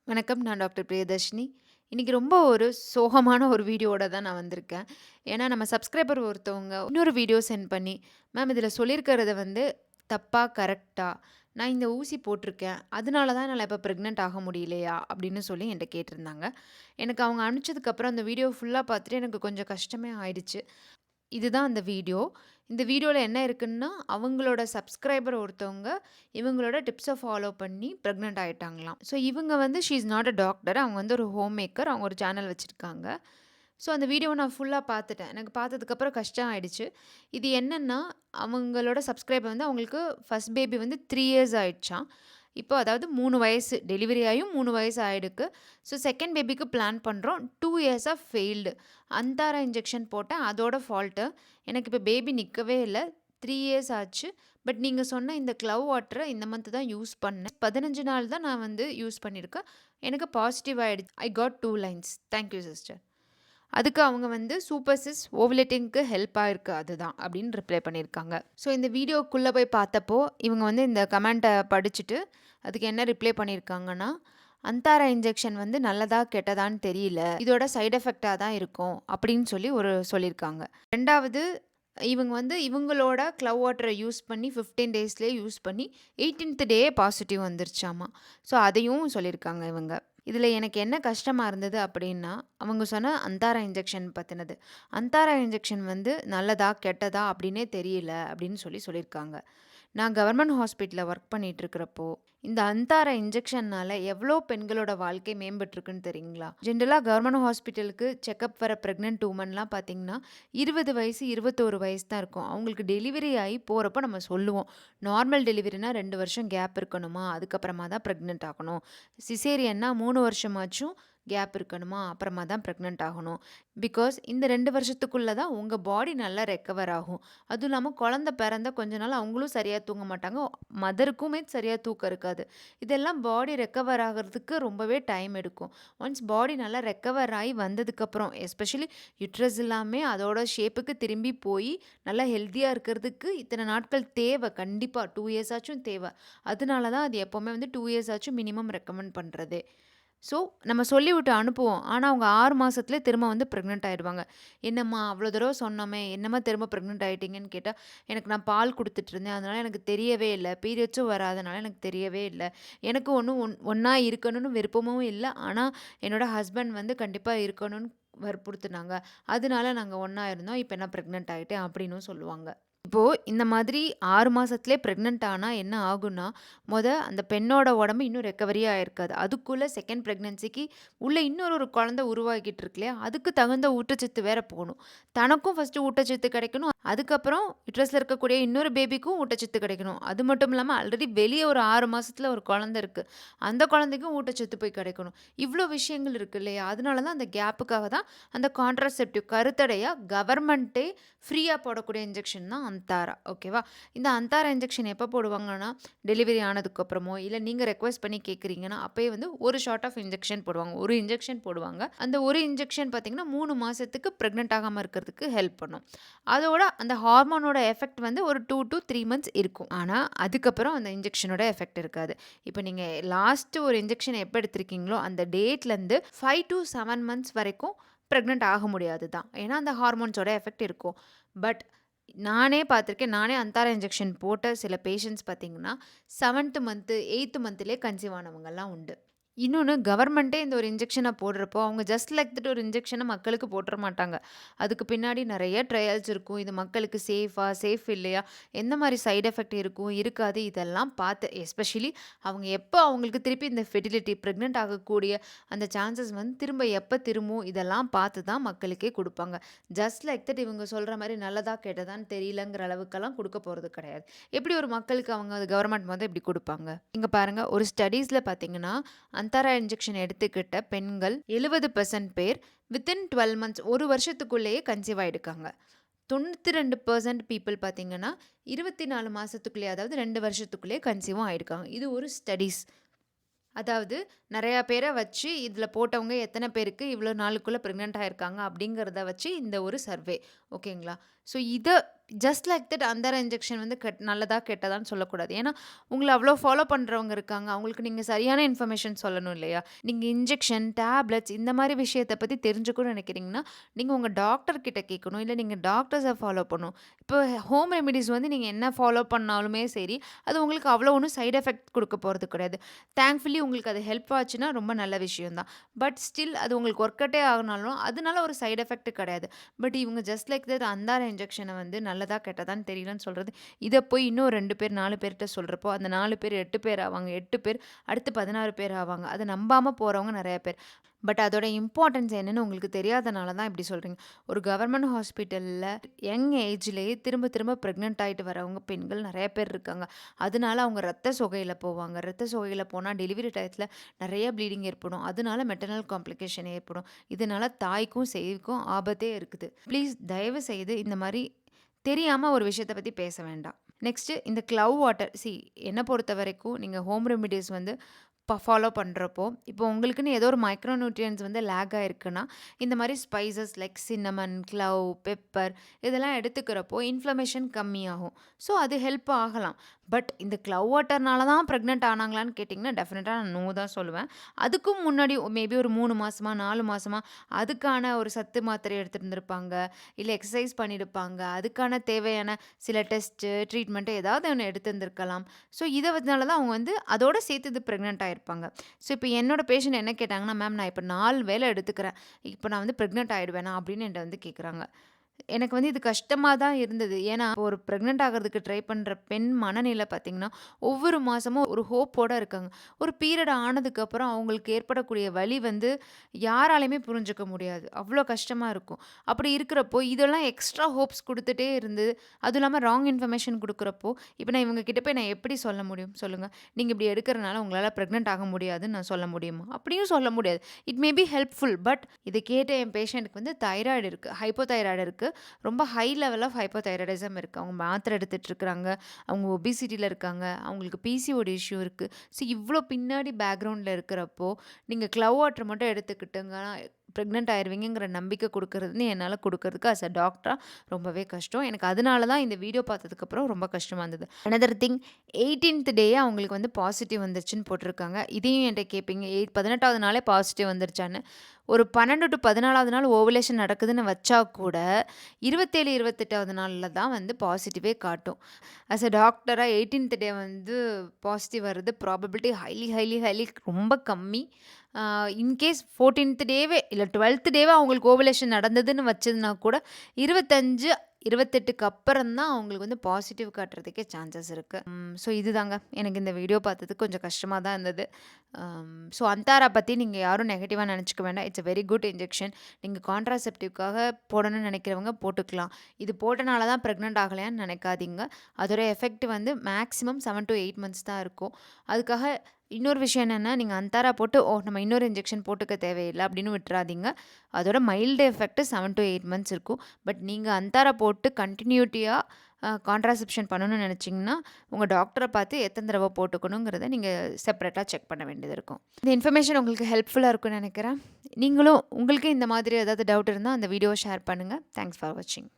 வணக்கம். நான் டாக்டர் பிரியதர்ஷினி. இன்னைக்கு ரொம்ப ஒரு சோகமான ஒரு வீடியோவோட தான் நான் வந்திருக்கேன். ஏன்னா, நம்ம சப்ஸ்கிரைபர் ஒருத்தவங்க இன்னொரு வீடியோ சென்ட் பண்ணி, மேம் இதில சொல்லியிருக்கிறத தப்பா? கரெக்ட்டா? நான் இந்த ஊசி போட்டிருக்கேன். அதனால தான் என்னால இப்ப பிரெக்னன்ட் ஆக முடியலையா? அப்படின்னு சொல்லி என்ட்ட கேட்டிருந்தாங்க. எனக்கு அவங்க அனுப்பிச்சதுக்கப்புறம் அந்த வீடியோ ஃபுல்லா பார்த்துட்டு எனக்கு கொஞ்சம் கஷ்டமே ஆயிடுச்சு. இதுதான் அந்த வீடியோ. இந்த வீடியோல என்ன இருக்குன்னா, அவங்களோட சப்ஸ்கிரைபர் ஒருத்தவங்க, இவங்களோட டிப்ஸ ஃபாலோ பண்ணி பிரெக்னன்ட் ஆயிட்டாங்களாம். ஸோ இவங்க she is not a doctor. அவங்க ஒரு ஹோம் மேக்கர். அவங்க ஒரு சேனல் வச்சிருக்காங்க. ஸோ அந்த வீடியோவ நான் ஃபுல்லா பார்த்துட்டேன். எனக்கு பார்த்ததுக்கப்புறம் கஷ்டம் ஆயிடுச்சு. இது என்னன்னா, அவங்களோட சப்ஸ்கிரைபர் அவங்களுக்கு ஃபர்ஸ்ட் பேபி 3 இயர்ஸ் ஆயிடுச்சாம். இப்போ அதாவது 3 வயசு டெலிவரி ஆயும் 3 வயசு ஆயிடுக்கு. ஸோ செகண்ட் பேபிக்கு பிளான் பண்றோம். 2 இயர்ஸா ஃபெயில்டு. அந்தாரா இன்ஜெக்ஷன் போட்டேன். அதோட ஃபால்ட்டு. எனக்கு இப்போ பேபி நிக்கவே இல்ல. 3 இயர்ஸ் ஆச்சு. பட் நீங்க சொன்ன இந்த க்ளவ் வாட்டர இந்த மந்த் தான் யூஸ் பண்ணேன். 15 நாள் தான் நான் யூஸ் பண்ணியிருக்கேன். எனக்கு பாசிட்டிவ் ஆயிடுச்சு. I got 2 lines. Thank you sister. அதுக்கு அவங்க சூப்பர் சிஸ் ஓவுலேட்டிங்க்கு ஹெல்ப் ஆயிருக்கு அதுதான் அப்படின்னு ரிப்ளை பண்ணியிருக்காங்க. ஸோ இந்த வீடியோக்குள்ள போய் பார்த்தப்போ, இவங்க இந்த கமெண்ட்ட படிச்சுட்டு, அதுக்கு என்ன ரிப்ளை பண்ணியிருக்காங்கன்னா, "அந்தாரா இன்ஜெக்ஷன் நல்லதா கெட்டதான்னு தெரியல. இதோட சைட் எஃபெக்ட்டா தான் இருக்கும்." அப்படின்னு சொல்லி சொல்லியிருக்காங்க. 2வது இவங்க இவங்களோட க்ளவ் வாட்டர யூஸ் பண்ணி 15 டேஸ்லயே யூஸ் பண்ணி 18த் டேயே பாசிட்டிவ் வந்துருச்சாமா. ஸோ அதையும் சொல்லியிருக்காங்க இவங்க. இதில எனக்கு என்ன கஷ்டமா இருந்தது அப்படின்னா, அவங்க சொன்ன அந்தாரா இன்ஜெக்ஷன் பத்தினது. அந்தாரா இன்ஜெக்ஷன் நல்லதா? கெட்டதா? அப்படின்னே தெரியல அப்படின்னு சொல்லியிருக்காங்க. நான் கவர்மெண்ட் ஹாஸ்பிட்டல்ல ஒர்க் பண்ணிட்டு இருக்கிறப்போ, இந்த அந்தாரா இன்ஜெக்ஷன்னால எவ்வளோ பெண்களோட வாழ்க்கை மேம்பட்டுருக்குன்னு தெரியுங்களா? ஜென்ரலா கவர்மெண்ட் ஹாஸ்பிட்டலுக்கு செக்கப் வர பிரெக்னன்ட் வுமன்லாம் பார்த்தீங்கன்னா, 20 வயசு, 21 வயசு தான் இருக்கும். அவங்களுக்கு டெலிவரி ஆயி போறப்ப நம்ம சொல்லுவோம். நார்மல் டெலிவரினா 2 வருஷம் கேப் இருக்கணுமா, அதுக்கப்புறமா தான் பிரெக்னன்ட் ஆகணும். சிசேரியன்னா 3 வருஷமாச்சும் கேப் இருக்கணுமா, அப்புறமா தான் பிரெக்னன்ட் ஆகணும். பிகாஸ் இந்த 2 வருஷத்துக்குள்ள தான் உங்க பாடி நல்லா ரெக்கவர் ஆகும். அதுவும் இல்லாம குழந்தை பிறந்த கொஞ்ச நாள் அவங்களும் சரியா தூங்க மாட்டாங்க. மதருக்குமே சரியா தூக்கம் இருக்காது. இதெல்லாம் பாடி ரெக்கவர் ஆகுறதுக்கு ரொம்பவே டைம் எடுக்கும். ஒன்ஸ் பாடி நல்லா ரெக்கவர் ஆயி வந்ததுக்கப்புறம், எஸ்பெஷலி யுட்ரஸ் எல்லாமே அதோட ஷேப்புக்கு திரும்பி போயி, நல்லா ஹெல்த்தியா இருக்கிறதுக்கு இத்தன நாட்கள் தேவை. கண்டிப்பா 2 இயர்ஸ் ஆச்சும் தேவை. அதனால தான் அது எப்பவுமே 2 இயர்ஸ் ஆச்சும் மினிமம் ரெக்கமெண்ட் பண்றதே. ஸோ, நம்ம சொல்லிவிட்டு அனுப்புவோம். ஆனா, அவங்க 6 மாசத்திலே திரும்ப பிரெக்னன்ட் ஆயிடுவாங்க. "என்னம்மா அவ்ளோ தடவ சொன்னோமே, என்னம்மா திரும்ப பிரெக்னன்ட் ஆயிட்டீங்கன்னு?" கேட்டா, "எனக்கு நான் பால் குடுத்துட்டுருந்தேன். அதனால எனக்கு தெரியவே இல்ல. பீரியட்ஸும் வராதனால எனக்கு தெரியவே இல்ல. எனக்கு ஒண்ணும் ஒண்ணா இருக்கணும்னு விருப்பமும் இல்ல. ஆனா, என்னோட ஹஸ்பண்ட் கண்டிப்பா இருக்கணும்னு வற்புறுத்துனாங்க. அதனால நாங்க ஒண்ணா இருந்தோம். இப்ப நான் பிரெக்னன்ட் ஆயிட்டேன்." அப்படின்னும் சொல்லுவாங்க. இப்போ இந்த மாதிரி 6 மாசத்திலே பிரெக்னன்ட் ஆனா என்ன ஆகும்னா, அந்த பெண்ணோட உடம்பு இன்னும் ரெக்கவரியே ஆயிருக்காது. அதுக்குள்ள செகண்ட் பிரெக்னன்சிக்கு உள்ள இன்னொரு குழந்தை உருவாகிட்டு இருக்கு இல்லையா? அதுக்கு தகுந்த ஊட்டச்சத்து வேற போணும். தனக்கும் ஃபர்ஸ்ட்டு ஊட்டச்சத்து கிடைக்கணும். அதுக்கப்புறம் யுட்ரஸ்ல இருக்கக்கூடிய இன்னொரு பேபிக்கும் ஊட்டச்சத்து கிடைக்கணும். அது மட்டும் இல்லாம ஆல்ரெடி வெளிய ஒரு 6 மாசத்துல ஒரு குழந்தை இருக்கு. அந்த குழந்தைக்கும் ஊட்டச்சத்து போய் கிடைக்கணும். இவ்ளோ விஷயங்கள் இருக்கு இல்லையா? அதனால தான் அந்த கேப்புக்காக தான் அந்த கான்ட்ராசெப்டிவ் கருத்தடையா கவர்மெண்ட்டே ஃப்ரீயா போடக்கூடிய இன்ஜெக்ஷன் தான் அந்தாரா. ஓகேவா? இந்த அந்தாரா இன்ஜெக்ஷன் எப்ப போடுவாங்கன்னா, டெலிவரி ஆனதுக்கப்புறமோ, இல்ல நீங்க ரெக்வெஸ்ட் பண்ணி கேட்குறீங்கன்னா, அப்பயே ஒரு ஷாட் ஆஃப் இன்ஜெக்ஷன் போடுவாங்க. ஒரு இன்ஜெக்ஷன் போடுவாங்க. அந்த ஒரு இன்ஜெக்ஷன் பார்த்தீங்கன்னா, 3 மாசத்துக்கு பிரெக்னன்ட் ஆகாம இருக்கிறதுக்கு ஹெல்ப் பண்ணும். அதோட அந்த ஹார்மோனோட எஃபெக்ட் ஒரு 2 டூ 3 மந்த்ஸ் இருக்கும். ஆனா, அதுக்கப்புறம் அந்த இன்ஜெக்ஷனோட எஃபெக்ட் இருக்காது. இப்ப நீங்க லாஸ்ட் ஒரு இன்ஜெக்ஷன் எப்ப எடுத்திருக்கீங்களோ, அந்த டேட்லருந்து 5 டூ 7 மந்த்ஸ் வரைக்கும் பிரெக்னன்ட் ஆக முடியாது தான். ஏன்னா, அந்த ஹார்மோன்ஸோட எஃபெக்ட் இருக்கும். பட் நானே பார்த்துருக்கேன். நானே அந்தாரா இன்ஜெக்ஷன் போட்ட சில பேஷண்ட்ஸ் பார்த்தீங்கன்னா, 7த் மந்த், 8த் மந்த்லயே கன்சீவ் ஆனவங்கலாம் உண்டு. இன்னொன்னு கவர்மெண்ட்டே இந்த ஒரு இன்ஜெக்ஷன போடுறப்போ, அவங்க ஜஸ்ட் லைக் தட் ஒரு இன்ஜெக்ஷன மக்களுக்கு போட்டுற மாட்டாங்க. அதுக்கு பின்னாடி நெறைய ட்ரையல்ஸ் இருக்கும். இது மக்களுக்கு சேஃப் இல்லையா? எந்த மாரி சைட் எஃபெக்ட் இருக்கும், இருக்காது இதெல்லாம் பார்த்து எஸ்பெஷலி அவங்க எப்போ அவங்களுக்கு திருப்பி இந்த ஃபெர்டிலிட்டி பிரெக்னன்ட் ஆகக்கூடிய அந்த சான்சஸ் திரும்ப எப்ப திரும்பும் இதெல்லாம் பார்த்து தான் மக்களுக்கே குடுப்பாங்க. ஜஸ்ட் லைக் தட் இவங்க சொல்ற மாரி நல்லதா, கெட்டதான்னு தெரியலங்கிற அளவுக்கெல்லாம் குடுக்க போறது கிடையாது. எப்படி ஒரு மக்களுக்கு அவங்க கவர்மெண்ட் இப்படி குடுப்பாங்க? இங்க பாருங்க ஒரு ஸ்டடீஸ்ல பார்த்தீங்கன்னா, அந்தாரா இன்ஜெக்ஷன் எடுத்துக்கிட்ட பெண்கள் 70% பேர் வித்தின் 12 மந்த்ஸ் 1 வருஷத்துக்குள்ளேயே கன்சீவ் ஆயிடுக்காங்க. 92% பீப்பிள் பார்த்தீங்கன்னா, 24 மாசத்துக்குள்ளேயே அதாவது 2 வருஷத்துக்குள்ளேயே கன்சீவும் ஆயிடுக்காங்க. இது ஒரு ஸ்டடீஸ். அதாவது நெறையா பேர வச்சு இதில போட்டவங்க எத்தன பேருக்கு இவ்வளோ நாளுக்குள்ள பிரெக்னன்ட் ஆயிருக்காங்க அப்படிங்கிறத வச்சு இந்த ஒரு சர்வே. ஓகேங்களா? ஸோ இத ஜஸ்ட் லைக் தட் அந்தார இன்ஜெக்ஷன் வந்து நல்லதா, கெட்டதான்னு சொல்லக்கூடாது. ஏன்னா, உங்கள அவ்ளோ ஃபாலோ பண்றவங்க இருக்காங்க. அவங்களுக்கு நீங்க சரியான இன்ஃபர்மேஷன் சொல்லணும் இல்லையா? நீங்க இன்ஜெக்ஷன், டேப்லெட்ஸ் இந்த மாரி விஷயத்த பத்தி தெரிஞ்சுக்கணும்னு நினைக்கிறீங்கன்னா, நீங்க உங்க டாக்டர் கிட்ட கேட்கணும். இல்ல நீங்க டாக்டர்ஸ ஃபாலோ பண்ணணும். இப்போ ஹோம் ரெமிடீஸ் வந்து நீங்க என்ன ஃபாலோ பண்ணாலுமே சரி, அது உங்களுக்கு அவ்வளோ ஒண்ணும் சைட் எஃபெக்ட் குடுக்க போறது கிடையாது. தேங்க்ஃபுல்லி உங்களுக்கு அது ஹெல்ப் ஆச்சுன்னா ரொம்ப நல்ல விஷயம் தான். பட் ஸ்டில் அது உங்களுக்கு ஒர்க் அவுட்டே ஆகுனாலும், அதனால ஒரு சைட் எஃபெக்ட் கிடையாது. பட் இவங்க ஜஸ்ட் லைக் தட் அந்தார இன்ஜெக்ஷன வந்து நல்லதா, கெட்டதான்னு தெரியலன்னு சொல்றது, இத போய் இன்னும் 2 பேர், 4 பேர்ட்ட சொல்றப்போ, அந்த 4 பேர் 8 பேர் ஆவாங்க. 8 பேர் அடுத்து 16 பேர் ஆவாங்க. அத நம்பாம போறவங்க நெறைய பேர். பட் அதோட இம்பார்ட்டன்ஸ் என்னன்னு உங்களுக்கு தெரியாதனால தான் இப்படி சொல்றீங்க. ஒரு கவர்மெண்ட் ஹாஸ்பிட்டல்ல யங் ஏஜ்லயே திரும்ப திரும்ப பிரெக்னன்ட் ஆயிட்டு வரவங்க பெண்கள் நெறைய பேர் இருக்காங்க. அதனால அவங்க ரத்த சோகையில போவாங்க. ரத்த சோகையில போனா டெலிவரி டயத்துல நெறைய ப்ளீடிங் ஏற்படும். அதனால மெட்டர்னல் காம்ப்ளிகேஷன் ஏற்படும். இதனால தாய்க்கும், சேய்க்கும் ஆபத்தே இருக்குது. ப்ளீஸ் தயவு செய்து இந்த மாரி தெரியாம ஒரு விஷயத்த பத்தி பேச வேண்டாம். நெக்ஸ்ட்டு இந்த க்ளவ் வாட்டர் என்ன பொறுத்தவரைக்கும் நீங்க ஹோம் ரெமிடீஸ் வந்து ஃபாலோ பண்றப்போ, இப்போ உங்களுக்குன்னு ஏதோ ஒரு மைக்ரோ நியூட்ரியன்ட்ஸ் வந்து லேக் ஆயிருக்குன்னா, இந்த மாரி spices like cinnamon, clove, pepper இதெல்லாம் எடுத்துக்கிறப்போ இன்ஃப்ளமேஷன் கம்மியாகும். ஸோ அது ஹெல்ப் ஆகலாம். பட் இந்த க்ளவ் வாட்டர்னால தான் பிரெக்னன்ட் ஆனாங்களான்னு கேட்டிங்கன்னா, டெஃபினட்டா நான் நோ தான் சொல்லுவேன். அதுக்கும் முன்னாடி மேபி ஒரு 3 மாசமா, 4 மாசமா அதுக்கான ஒரு சத்து மாத்திரை எடுத்திருந்திருப்பாங்க. இல்ல எக்சர்சைஸ் பண்ணியிருப்பாங்க. அதுக்கான தேவையான சில டெஸ்ட்டு, ட்ரீட்மெண்ட் ஏதாவது ஒண்ணு எடுத்திருந்திருக்கலாம். ஸோ இதனால தான் அவங்க வந்து அதோட சேர்த்து இது பிரெக்னன்ட் ஆயிருப்பாங்க. ஸோ இப்போ என்னோட பேஷண்ட் என்ன கேட்டாங்கன்னா, மேம் நான் இப்ப 4 வேள எடுத்துக்கிறேன். இப்ப நான் வந்து பிரெக்னன்ட் ஆயிடுவேனா? அப்படின்னு என்ட்ட வந்து கேட்குறாங்க. எனக்கு வந்து இது கஷ்டமா தான் இருந்தது. ஏன்னா, ஒரு பிரெக்னன்ட் ஆகுறதுக்கு ட்ரை பண்ற பெண் மனநிலை பார்த்தீங்கன்னா, ஒவ்வொரு மாசமும் ஒரு ஹோப்போட இருக்காங்க. ஒரு பீரியட் ஆனதுக்கப்புறம் அவங்களுக்கு ஏற்படக்கூடிய வலி வந்து யாராலயுமே புரிஞ்சுக்க முடியாது. அவ்ளோ கஷ்டமா இருக்கும். அப்படி இருக்கிறப்போ, இதெல்லாம் எக்ஸ்ட்ரா ஹோப்ஸ் குடுத்துட்டே இருந்து, அதுவும் இல்லாம ராங் இன்ஃபர்மேஷன் குடுக்குறப்போ, இப்ப நான் இவங்க கிட்ட போய் நான் எப்படி சொல்ல முடியும்? சொல்லுங்க. நீங்க இப்படி எடுக்கிறனால உங்களால பிரெக்னன்ட் ஆக முடியாதுன்னு நான் சொல்ல முடியுமா? அப்படியும் சொல்ல முடியாது. It may be helpful. But இத கேட்ட என் பேஷண்ட்க்கு வந்து தைராய்டு இருக்கு. ஹைப்போதைராய்டு இருக்கு. ரொம்ப ஹை லெவல் ஆஃப் ஹைப்போதைராய்டிசம் இருக்கு. அவங்க மாத்திரை எடுத்துட்டு இருக்காங்க. அவங்க ஒபிசிட்டில இருக்காங்க. அவங்களுக்கு பிசிஓடி இஷ்யூ இருக்கு. ஸோ இவ்ளோ பின்னாடி பேக்ரவுண்ட்ல இருக்கிறப்போ, நீங்க க்ளவ் வாட்டர் மட்டும் எடுத்துக்கிட்டுங்க பிரெக்னன்ட் ஆயிருவீங்கங்கிற நம்பிக்கை குடுக்குறதுன்னு என்னால குடுக்குறதுக்கு ஆஸ் அ டாக்டரா ரொம்பவே கஷ்டம். எனக்கு அதனால தான் இந்த வீடியோ பார்த்ததுக்கப்புறம் ரொம்ப கஷ்டமா இருந்தது. அனதர் திங் 18த் டேயே அவங்களுக்கு வந்து பாசிட்டிவ் வந்துருச்சுன்னு போட்டிருக்காங்க. இதையும் என்ட்ட கேட்பீங்க. 18வது நாளே பாசிட்டிவ் வந்துருச்சான்னு. ஒரு 12 டூ 14வது நாள் ஓவுலேஷன் நடக்குதுன்னு வச்சா கூட 27, 28வது நாள்ல தான் வந்து பாசிட்டிவே காட்டும். ஆஸ் அ டாக்டரா 18த் டே வந்து பாசிட்டிவ் வர்றது ப்ராபபிலிட்டி ஹைலி ரொம்ப கம்மி. இன்கேஸ் 14த் டேவே இல்ல 12த் டேவே அவங்களுக்கு ஓவுலேஷன் நடந்ததுன்னு வச்சதுனா கூட 25, 28க்கு அப்புறம் தான் அவங்களுக்கு வந்து பாசிட்டிவ் காட்டுறதுக்கே சான்சஸ் இருக்கு. ஸோ இதுதாங்க. எனக்கு இந்த வீடியோ பார்த்ததுக்கு கொஞ்சம் கஷ்டமா தான் இருந்தது. ஸோ அந்தாரா பத்தி நீங்க யாரும் நெகட்டிவா நெனச்சுக்க வேண்டாம். It's a very good injection. நீங்க கான்ட்ராசெப்டிவ்க்காக போடணும்னு நெனைக்கிறவங்க போட்டுக்கலாம். இது போட்டனால தான் பிரெக்னன்ட் ஆகலையான்னு நெனைக்காதீங்க. அதோட எஃபெக்ட் வந்து மேக்ஸிமம் 7 டூ 8 மந்த்ஸ் தான் இருக்கும். அதுக்காக இன்னொரு விஷயம் என்னன்னா, நீங்க அந்தாரா போட்டு, நம்ம இன்னொரு இன்ஜெக்ஷன் போட்டுக்க தேவையில்ல அப்படின்னு விட்டுறாதீங்க. அதோட மைல்டு எஃபெக்ட் 7 டூ 8 மந்த்ஸ் இருக்கும். பட் நீங்க அந்தாரா போட்டு கன்டினியூட்டியா கான்ட்ராசெப்ஷன் பண்ணணும்னு நெனச்சீங்கன்னா, உங்க டாக்டர பார்த்து எத்தன தடவ போட்டுக்கணுங்கிறத நீங்க செப்பரேட்டா செக் பண்ண வேண்டியது இருக்கும். இந்த இன்ஃபர்மேஷன் உங்களுக்கு ஹெல்ப்ஃபுல்லா இருக்கும்னு நெனைக்கிறேன். நீங்களும் உங்களுக்கு இந்த மாதிரி ஏதாவது டவுட் இருந்தா அந்த வீடியோவ ஷேர் பண்ணுங்க. தேங்க்ஸ் ஃபார் வாட்சிங்.